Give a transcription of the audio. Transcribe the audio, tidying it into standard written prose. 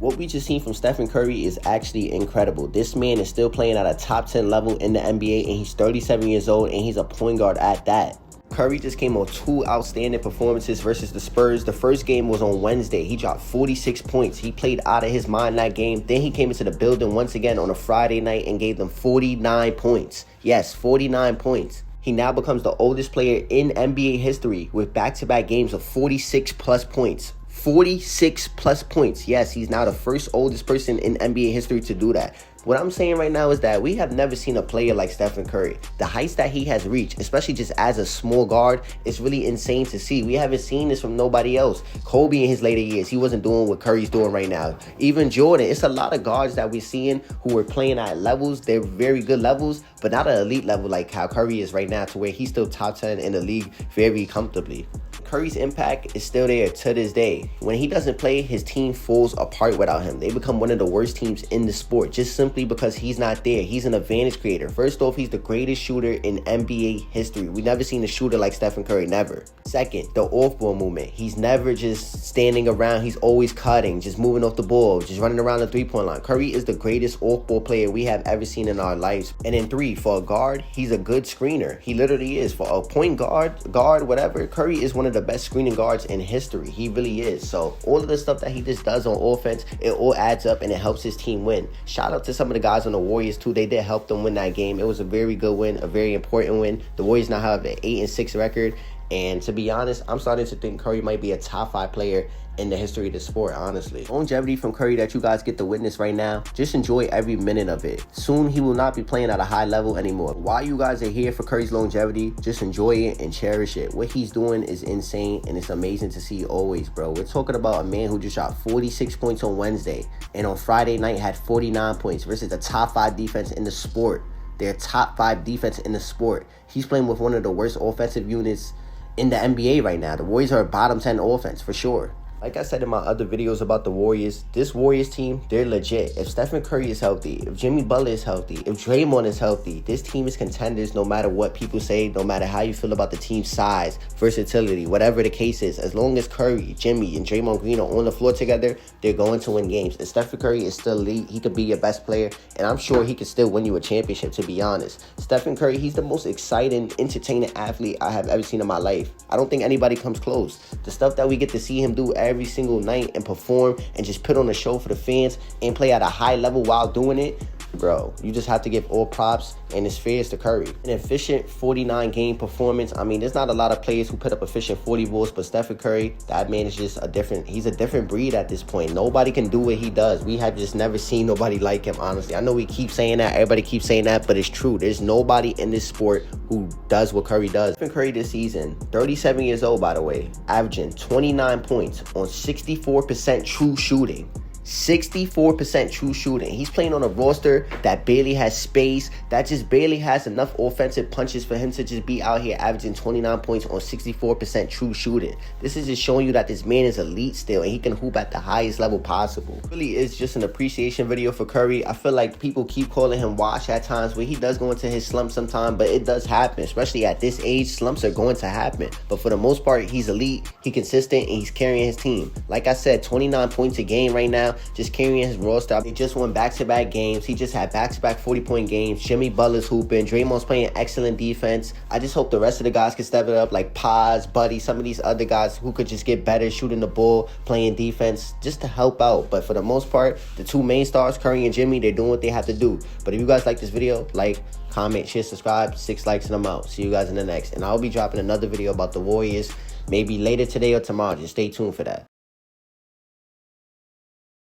What we just seen from Stephen Curry is actually incredible. This man is still playing at a top 10 level in the NBA, and he's 37 years old, and he's a point guard at that. Curry just came on 2 outstanding performances versus the Spurs. The first game was on Wednesday. He dropped 46 points. He played out of his mind that game. Then he came into the building once again on a Friday night and gave them 49 points. Yes, 49 points. He now becomes the oldest player in NBA history with back-to-back games of 46 plus points. 46 plus points. Yes, he's now the first oldest person in NBA history to do that. What I'm saying right now is that we have never seen a player like Stephen Curry. The heights that he has reached, especially just as a small guard, is really insane to see. We haven't seen this from nobody else. Kobe in his later years, he wasn't doing what Curry's doing right now. Even Jordan, it's a lot of guards that we're seeing who are playing at levels. They're very good levels, but not an elite level like how Curry is right now, to where he's still top 10 in the league very comfortably. Curry's impact is still there to this day. When he doesn't play, his team falls apart without him. They become one of the worst teams in the sport just simply because he's not there. He's an advantage creator. First off, he's the greatest shooter in NBA history. We've never seen a shooter like Stephen Curry, never. Second, the off-ball movement. He's never just standing around. He's always cutting, just moving off the ball, just running around the three-point line. Curry is the greatest off-ball player we have ever seen in our lives. And then 3, for a guard, he's a good screener. He literally is. For a point guard, whatever, Curry is one of the best screening guards in history. He really is. So all of the stuff that he just does on offense, it all adds up and it helps his team win. Shout out to some of the guys on the Warriors too. They did help them win that game. It was a very good win, a very important win. The Warriors now have an 8-6 record. And to be honest, I'm starting to think Curry might be a top 5 player in the history of the sport, honestly. Longevity from Curry that you guys get to witness right now, just enjoy every minute of it. Soon he will not be playing at a high level anymore. While you guys are here for Curry's longevity, just enjoy it and cherish it. What he's doing is insane, and it's amazing to see always, bro. We're talking about a man who just shot 46 points on Wednesday, and on Friday night had 49 points versus the top 5 defense in the sport. Their top 5 defense in the sport. He's playing with one of the worst offensive units in the NBA right now. The Warriors are a bottom 10 offense for sure. Like I said in my other videos about the Warriors, this Warriors team, they're legit. If Stephen Curry is healthy, if Jimmy Butler is healthy, if Draymond is healthy, this team is contenders no matter what people say, no matter how you feel about the team's size, versatility, whatever the case is. As long as Curry, Jimmy, and Draymond Green are on the floor together, they're going to win games. And Stephen Curry is still elite. He could be your best player, and I'm sure he could still win you a championship, to be honest. Stephen Curry, he's the most exciting, entertaining athlete I have ever seen in my life. I don't think anybody comes close. The stuff that we get to see him do every single night and perform and just put on a show for the fans and play at a high level while doing it, bro, you just have to give all props and his fares to Curry. An efficient 49 game performance. I mean, there's not a lot of players who put up efficient 40 balls, but Stephen Curry, that man is just he's a different breed at this point. Nobody can do what he does. We have just never seen nobody like him, honestly. I know we keep saying that, everybody keeps saying that, but it's true. There's nobody in this sport who does what Curry does. Stephen Curry this season, 37 years old, by the way, averaging 29 points on 64% true shooting. 64% true shooting. He's playing on a roster that barely has space, that just barely has enough offensive punches for him to just be out here averaging 29 points on 64% true shooting. This is just showing you that this man is elite still, and he can hoop at the highest level possible. It really is just an appreciation video for Curry. I feel like people keep calling him washed at times, where he does go into his slump sometime, but it does happen. Especially at this age, slumps are going to happen. But for the most part, he's elite, he's consistent, and he's carrying his team. Like I said, 29 points a game right now, just carrying his roster. He just won back-to-back games. He just had back-to-back 40-point games. Jimmy Butler's hooping. Draymond's playing excellent defense. I just hope the rest of the guys can step it up, like Paz, Buddy, some of these other guys who could just get better shooting the ball, playing defense, just to help out. But for the most part, the 2 main stars, Curry and Jimmy, they're doing what they have to do. But if you guys like this video, like, comment, share, subscribe, 6 likes and I'm out. See you guys in the next. And I'll be dropping another video about the Warriors maybe later today or tomorrow. Just stay tuned for that.